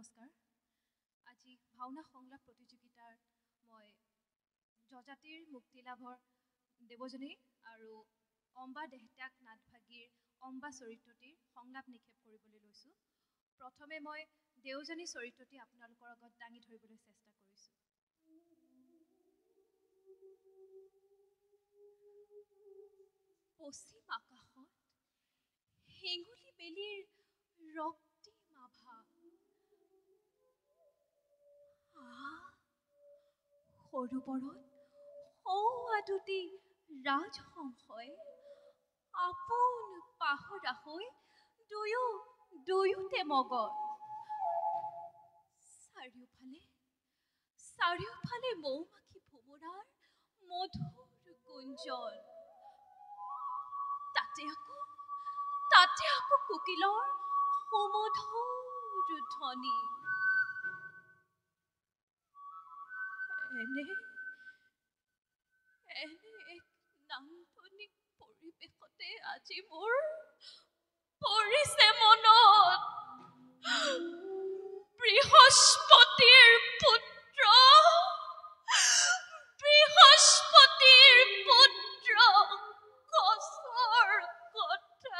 নমস্কাৰ। আজি ভাওনা সংলাপ প্ৰতিযোগিতাৰ মই জজাতিৰ মুক্তিলাভৰ দেৱজনী আৰু অম্বা দেহত্যাগ নাটভাগীৰ অম্বা চৰিত্ৰটিৰ সংলাপ নিক্ষেপ কৰিবলৈ লৈছোঁ। প্ৰথমে মই দেওজনী চৰিত্ৰটি আপোনালোকৰ আগত দাঙি ধৰিবলৈ চেষ্টা কৰিছোঁ। পশ্চিম আকাশত হেঙুলি বেলিৰ ৰক্তিম আভা, সৰোবৰত সৌৱা দুটি ৰাজহংসই আপোন পাহৰা হৈ দুয়োতে মগন। চাৰিওফালে মৌমাখি ভোমোৰাৰ মধুৰ গুঞ্জন, তাতে আকৌ কোকিলৰ সুমধুৰ ধ্বনি। এনে এক নান্দনিক পৰিৱেশতে আজি মোৰ পৰিছে মনত বৃহস্পতিৰ পুত্ৰ কচৰ কথা।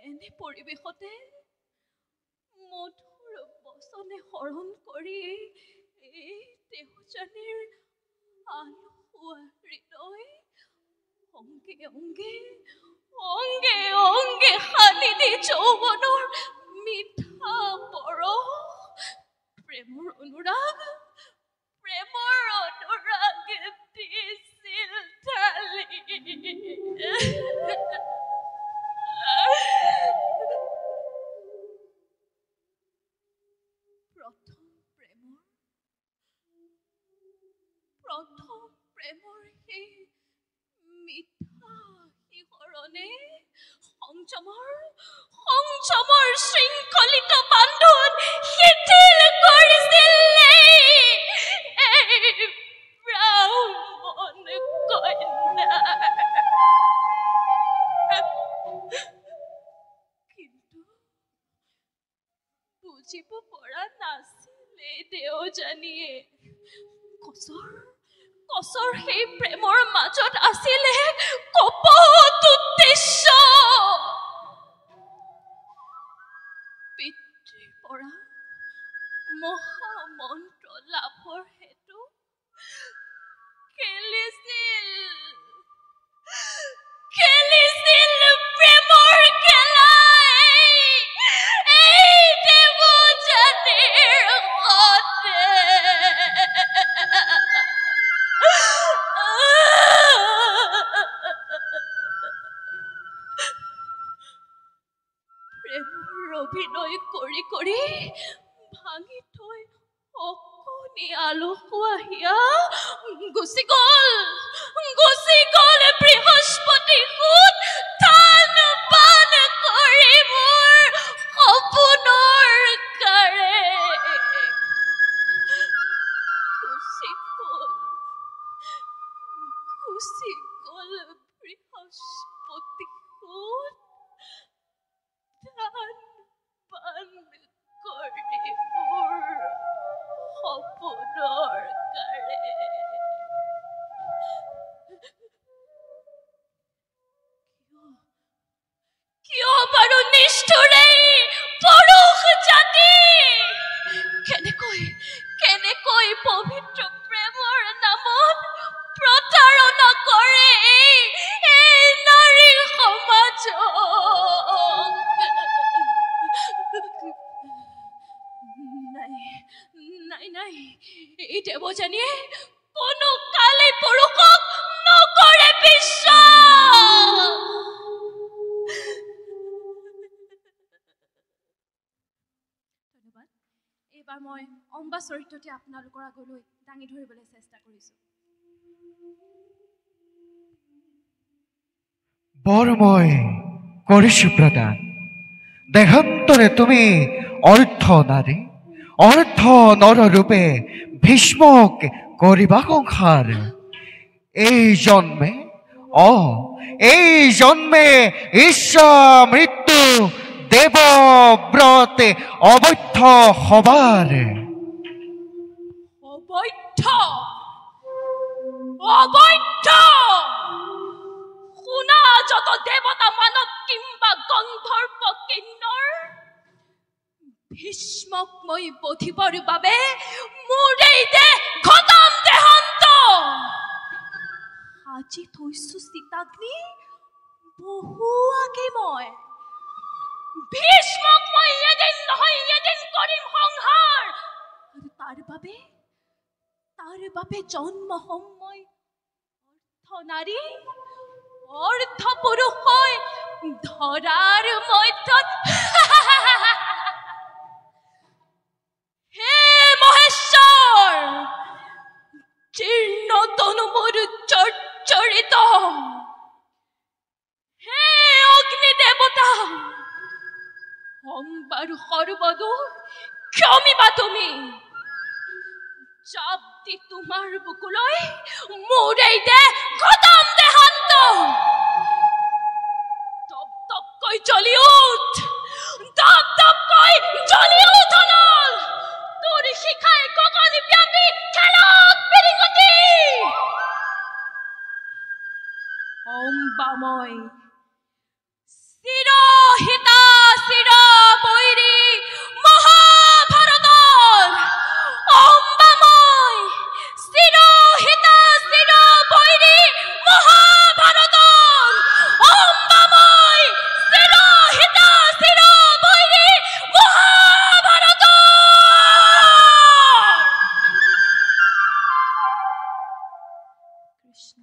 এনে পৰিৱেশতে মধুৰ বচনে শৰণ কৰি এই দেওজনীৰ আলসুৱা হৃদয় অংগে অংগে সানি দি যৌৱনৰ মিঠা পৰশ, প্ৰেমৰ অনুৰাগ দিছিল ঢালি। প্ৰথম প্ৰেমৰ সেই মিঠা শিহৰণে সংযমৰ শৃংখলিত বান্ধোন শিথিল কৰিছিল এই ব্ৰাহ্মণ কন্যাৰ। কিন্তু বুজিব পৰা নাছিলে দেওজানীয়ে কচৰ সেই প্ৰেমৰ মাজত আছিলে কপট উদ্দেশ্য। পিতৃৰ পৰা মহামন্ত্ৰ লাভৰ হেতু খেলিছিল প্ৰেমৰ খেলাই এই দেৱজানীৰ সতে। প্ৰেমৰ অভিনয় কৰি ভাঙি থৈ অকণি আলসুৱা হিয়া গুচি গল বৃহস্পতি সুত থান বান কৰি মোৰ সপোনৰ কাৰে। গুচি গল বৃহস্পতি সুত থান বান কৰি মোৰ সপোনৰ কাৰে। কিয় বাৰু নিষ্ঠুৰে পুৰুষ জাতি কেনেকৈ পবিত্ৰ প্ৰেমৰ নামত প্ৰতাৰণা কৰে এই নাৰী সমাজক। নাই এই দেৱজানীয়ে কোনো কালে পুৰুষক নকৰে বিশ্বাস। ধন্যবাদ। এইবাৰ মই অম্বা চৰিত্ৰটি আপোনালোকৰ আগলৈ দাঙি ধৰিবলৈ চেষ্টা কৰিছোঁ। বৰ মই কৰিছোঁ প্ৰদান, দেহান্তৰে তুমি অৰ্থ নাৰী অৰ্থ নৰৰূপে ভীষ্মক কৰিবা সংসাৰ। এই জন্মে এই জন্মে ঈশ্বৰ মৃত্যু দেৱব্ৰতে অবৈধ হবাৰ অবৈধ অবৈধ শুনা যত দেৱতা মানৱ কিম্বা গন্ধৰ্ব কিন্নৰ ভীষ্মক মই বধিবৰ বাবে মোৰেই দে খতম দেহান্ত আজি থৈছো চিতাগ্নি বহু আগে মই ভীষ্মক মই এদিন নহয় এদিন কৰিম সংহাৰ আৰু তাৰ বাবে জন্ম হম মই অৰ্থ নাৰী অৰ্ধ পুৰুষ হৈ ধৰাৰ মধ্যত হে মহেশ্বৰ জীৰ্ণ তনু মোৰ জৰ্জৰিত হে অগ্নি দেৱতা অম্বাৰ সৰ্বদূৰ ক্ষমিবা তুমি চাপ দি তোমাৰ বুকুলৈ মোৰেই দে খতম দেহান্ত দপ দপকৈ জ্বলি উঠ দপ দপকৈ জ্বলি উঠ অনল তোৰ শিখাই গগনি ব্যাপী খেলক বিৰিঙতি অম্বাময় চিৰহিতা চিৰ বৈৰী মহাভাৰতৰ অম্বাময় চিৰহিতা চিৰ বৈৰী মহাভাৰতৰ অম্বাময় চিৰহিতা চিৰ বৈৰী মহাভাৰতৰ কৃষ্ণ